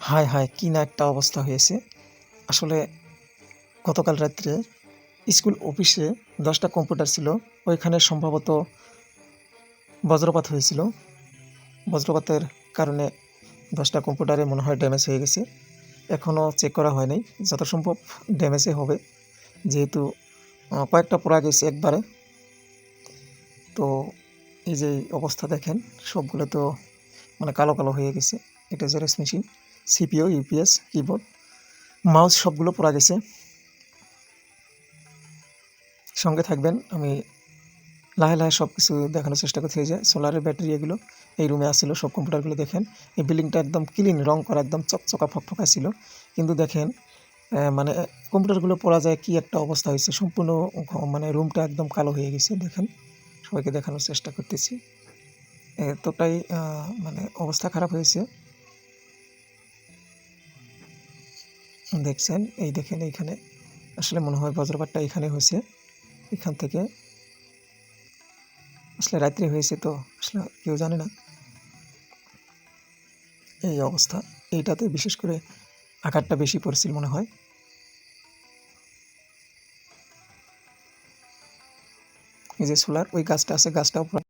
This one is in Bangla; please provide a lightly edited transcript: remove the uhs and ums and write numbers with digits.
হায় হায় কি না একটা অবস্থা হয়েছে। আসলে গতকাল রাত্রে স্কুল অফিসে 10টা কম্পিউটার ছিল। ওইখানে সম্ভবত বজ্রপাত হয়েছিল। বজ্রপাতের কারণে 10টা কম্পিউটারে মনে হয় ড্যামেজ হয়ে গেছে। এখনও চেক করা হয় নাই। যত সম্ভব ড্যামেজই হবে। যেহেতু কয়েকটা পোড়া গেছে একবারে। তো এই যে অবস্থা দেখেন, সবগুলো তো মানে কালো কালো হয়ে গেছে। এটা xerox machine, CPU, UPS, keyboard, mouse সবগুলো পোড়া গেছে। সঙ্গে থাকবেন, আমি লাহে লাহে সব কিছু দেখানোর চেষ্টা করছি। এই যে সোলারের ব্যাটারি, এগুলো এই রুমে আসছিল। সব কম্পিউটারগুলো দেখেন, এই বিল্ডিংটা একদম ক্লিন, রং করা একদম চকচকা ফকফকা ছিল। কিন্তু দেখেন মানে কম্পিউটারগুলো পড়া যায় কি একটা অবস্থা হয়েছে। সম্পূর্ণ মানে রুমটা একদম কালো হয়ে গেছে। দেখেন, সবাইকে দেখানোর চেষ্টা করতেছি। এতটাই মানে অবস্থা খারাপ হয়েছে। দেখছেন, এই দেখেন এইখানে আসলে মনে হয় বজ্রপাতটা এখানে হয়েছে। এখান থেকে আসলে রাত্রে হয়েছে, তো আসলে কেউ জানে না। এই অবস্থা, এইটাতে বিশেষ করে আঘাতটা বেশি পড়ছিল মনে হয়। এই যে সোলার, ওই গাছটা আছে, গাছটাও